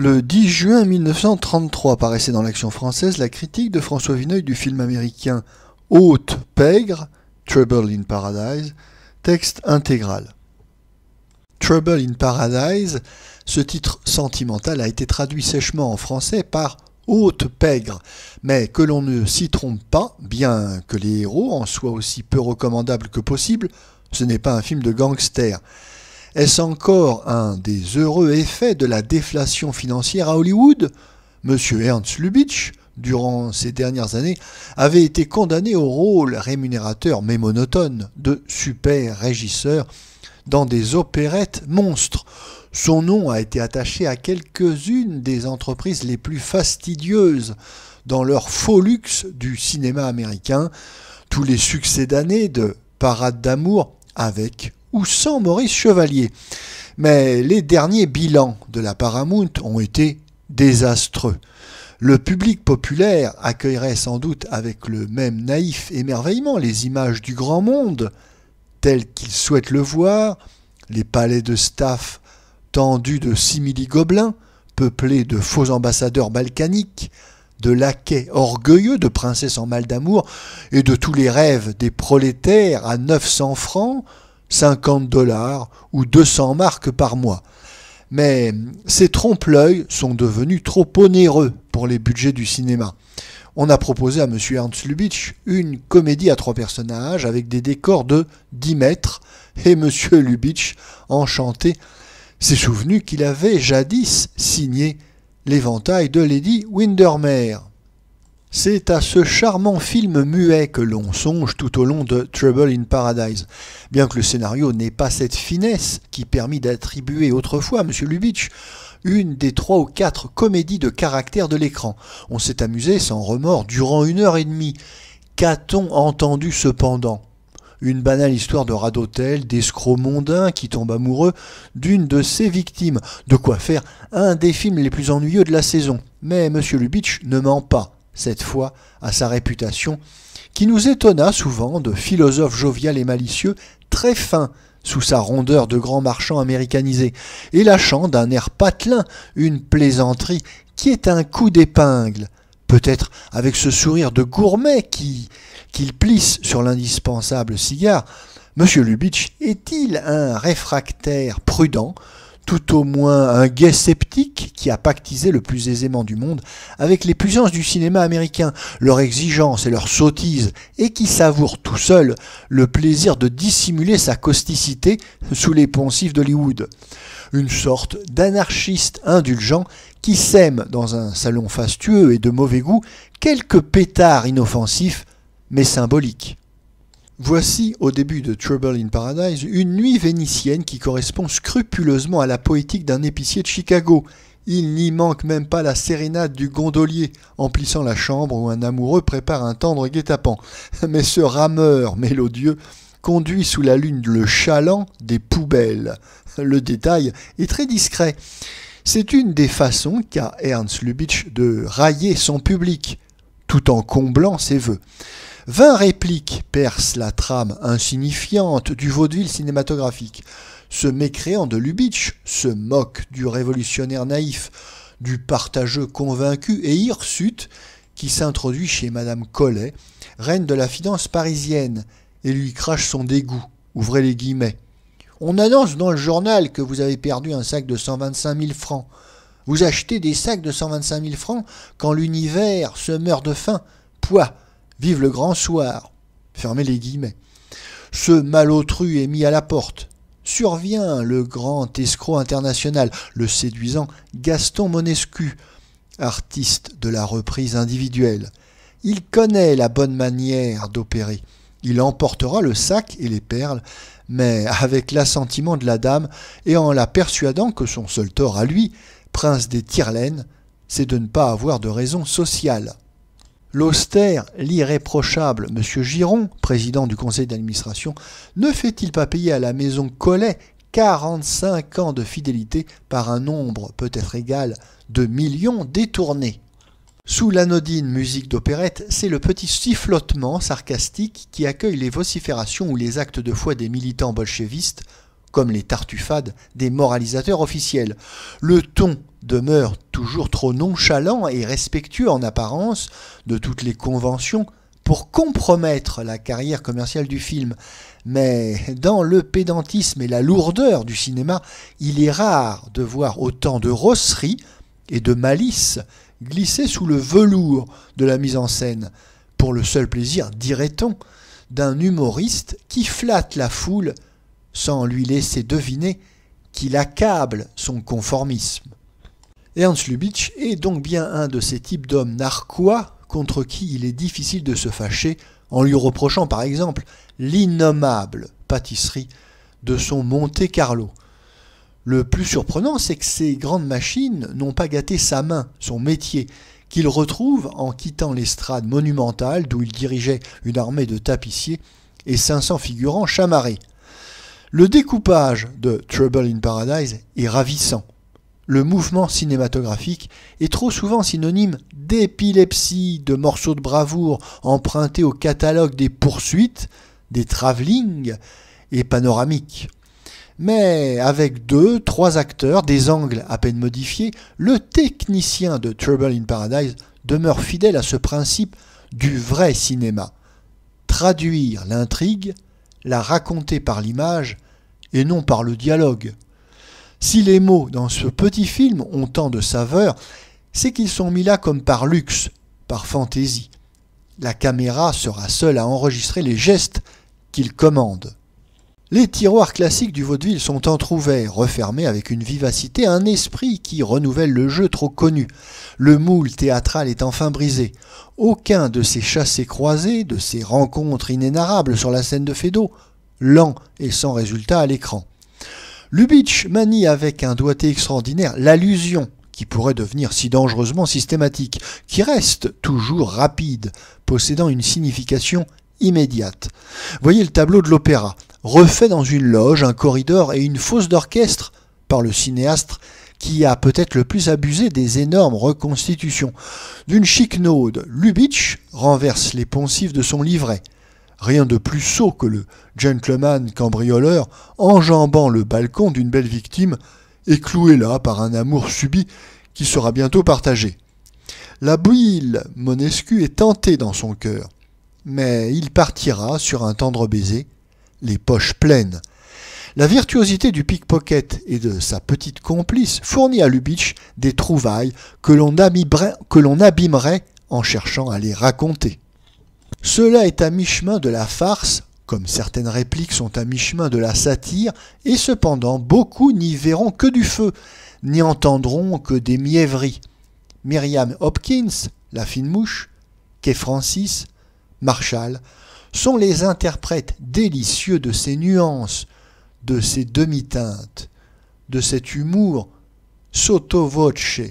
Le 10 juin 1933 paraissait dans l'Action française la critique de François Vineuil du film américain Haute Pègre, Trouble in Paradise, texte intégral. Trouble in Paradise, ce titre sentimental a été traduit sèchement en français par Haute Pègre, mais que l'on ne s'y trompe pas, bien que les héros en soient aussi peu recommandables que possible, ce n'est pas un film de gangster. Est-ce encore un des heureux effets de la déflation financière à Hollywood ? Monsieur Ernst Lubitsch, durant ces dernières années, avait été condamné au rôle rémunérateur mais monotone de super régisseur dans des opérettes monstres. Son nom a été attaché à quelques-unes des entreprises les plus fastidieuses dans leur faux luxe du cinéma américain, tous les succès d'année de Parade d'amour avec ou sans Maurice Chevalier. Mais les derniers bilans de la Paramount ont été désastreux. Le public populaire accueillerait sans doute avec le même naïf émerveillement les images du grand monde, telles qu'il souhaite le voir, les palais de staff tendus de simili-gobelins, peuplés de faux ambassadeurs balkaniques, de laquais orgueilleux, de princesses en mal d'amour, et de tous les rêves des prolétaires à 900 francs, 50 $ ou 200 marques par mois. Mais ces trompe-l'œil sont devenus trop onéreux pour les budgets du cinéma. On a proposé à M. Ernst Lubitsch une comédie à 3 personnages avec des décors de 10 mètres et M. Lubitsch, enchanté, s'est souvenu qu'il avait jadis signé L'éventail de Lady Windermere. C'est à ce charmant film muet que l'on songe tout au long de Trouble in Paradise, bien que le scénario n'ait pas cette finesse qui permit d'attribuer autrefois à M. Lubitsch une des 3 ou 4 comédies de caractère de l'écran. On s'est amusé sans remords durant 1h30. Qu'a-t-on entendu cependant ? Une banale histoire de rat d'hôtel, d'escroc mondain qui tombe amoureux d'une de ses victimes. De quoi faire un des films les plus ennuyeux de la saison. Mais M. Lubitsch ne ment pas, cette fois, à sa réputation, qui nous étonna souvent de philosophe jovial et malicieux, très fin sous sa rondeur de grand marchand américanisé, et lâchant d'un air patelin une plaisanterie qui est un coup d'épingle, peut-être avec ce sourire de gourmet qu'il plisse sur l'indispensable cigare. M. Lubitsch est-il un réfractaire prudent, tout au moins un gai sceptique qui a pactisé le plus aisément du monde avec les puissances du cinéma américain, leur exigence et leur sottise, et qui savoure tout seul le plaisir de dissimuler sa causticité sous les poncifs d'Hollywood. Une sorte d'anarchiste indulgent qui sème dans un salon fastueux et de mauvais goût quelques pétards inoffensifs mais symboliques. Voici, au début de Trouble in Paradise, une nuit vénitienne qui correspond scrupuleusement à la poétique d'un épicier de Chicago. Il n'y manque même pas la sérénade du gondolier, emplissant la chambre où un amoureux prépare un tendre guet-apens. Mais ce rameur mélodieux conduit sous la lune le chaland des poubelles. Le détail est très discret. C'est une des façons qu'a Ernst Lubitsch de railler son public, tout en comblant ses vœux. 20 répliques percent la trame insignifiante du vaudeville cinématographique. Ce mécréant de Lubitsch se moque du révolutionnaire naïf, du partageux convaincu et hirsute qui s'introduit chez Madame Collet, reine de la finance parisienne, et lui crache son dégoût. Ouvrez les guillemets. On annonce dans le journal que vous avez perdu un sac de 125 000 francs. Vous achetez des sacs de 125 000 francs quand l'univers se meurt de faim. Pouah, vive le grand soir. Fermez les guillemets. Ce malotru est mis à la porte. Survient le grand escroc international, le séduisant Gaston Monescu, artiste de la reprise individuelle. Il connaît la bonne manière d'opérer. Il emportera le sac et les perles, mais avec l'assentiment de la dame et en la persuadant que son seul tort à lui, prince des tire-laines, c'est de ne pas avoir de raison sociale. L'austère, l'irréprochable M. Giron, président du conseil d'administration, ne fait-il pas payer à la maison Collet 45 ans de fidélité par un nombre peut-être égal de millions détournés? Sous l'anodine musique d'opérette, c'est le petit sifflotement sarcastique qui accueille les vociférations ou les actes de foi des militants bolchevistes, comme les tartuffades des moralisateurs officiels. Le ton demeure toujours trop nonchalant et respectueux en apparence de toutes les conventions pour compromettre la carrière commerciale du film. Mais dans le pédantisme et la lourdeur du cinéma, il est rare de voir autant de rosserie et de malice glisser sous le velours de la mise en scène, pour le seul plaisir, dirait-on, d'un humoriste qui flatte la foule sans lui laisser deviner qu'il accable son conformisme. Ernst Lubitsch est donc bien un de ces types d'hommes narquois contre qui il est difficile de se fâcher en lui reprochant par exemple l'innommable pâtisserie de son Monte Carlo. Le plus surprenant, c'est que ces grandes machines n'ont pas gâté sa main, son métier, qu'il retrouve en quittant l'estrade monumentale d'où il dirigeait une armée de tapissiers et 500 figurants chamarrés. Le découpage de Trouble in Paradise est ravissant. Le mouvement cinématographique est trop souvent synonyme d'épilepsie, de morceaux de bravoure empruntés au catalogue des poursuites, des travelling et panoramiques. Mais avec 2-3 acteurs, des angles à peine modifiés, le technicien de Trouble in Paradise demeure fidèle à ce principe du vrai cinéma. Traduire l'intrigue, la raconter par l'image et non par le dialogue. Si les mots dans ce petit film ont tant de saveur, c'est qu'ils sont mis là comme par luxe, par fantaisie. La caméra sera seule à enregistrer les gestes qu'il commande. Les tiroirs classiques du vaudeville sont entr'ouverts, refermés avec une vivacité, un esprit qui renouvelle le jeu trop connu. Le moule théâtral est enfin brisé. Aucun de ces chassés-croisés, de ces rencontres inénarrables sur la scène de Feydeau, lent et sans résultat à l'écran. Lubitsch manie avec un doigté extraordinaire l'allusion, qui pourrait devenir si dangereusement systématique, qui reste toujours rapide, possédant une signification immédiate. Voyez le tableau de l'opéra, refait dans une loge, un corridor et une fosse d'orchestre par le cinéaste qui a peut-être le plus abusé des énormes reconstitutions. D'une chiquenaude, Lubitsch renverse les poncifs de son livret. Rien de plus sot que le gentleman cambrioleur enjambant le balcon d'une belle victime et cloué là par un amour subi qui sera bientôt partagé. La bile Monescu est tentée dans son cœur, mais il partira sur un tendre baiser, les poches pleines. La virtuosité du pickpocket et de sa petite complice fournit à Lubitsch des trouvailles que l'on abîmerait en cherchant à les raconter. Cela est à mi-chemin de la farce, comme certaines répliques sont à mi-chemin de la satire, et cependant beaucoup n'y verront que du feu, n'y entendront que des mièvreries. Miriam Hopkins, la fine mouche, Kay Francis, Marshall, sont les interprètes délicieux de ces nuances, de ces demi-teintes, de cet humour sotto voce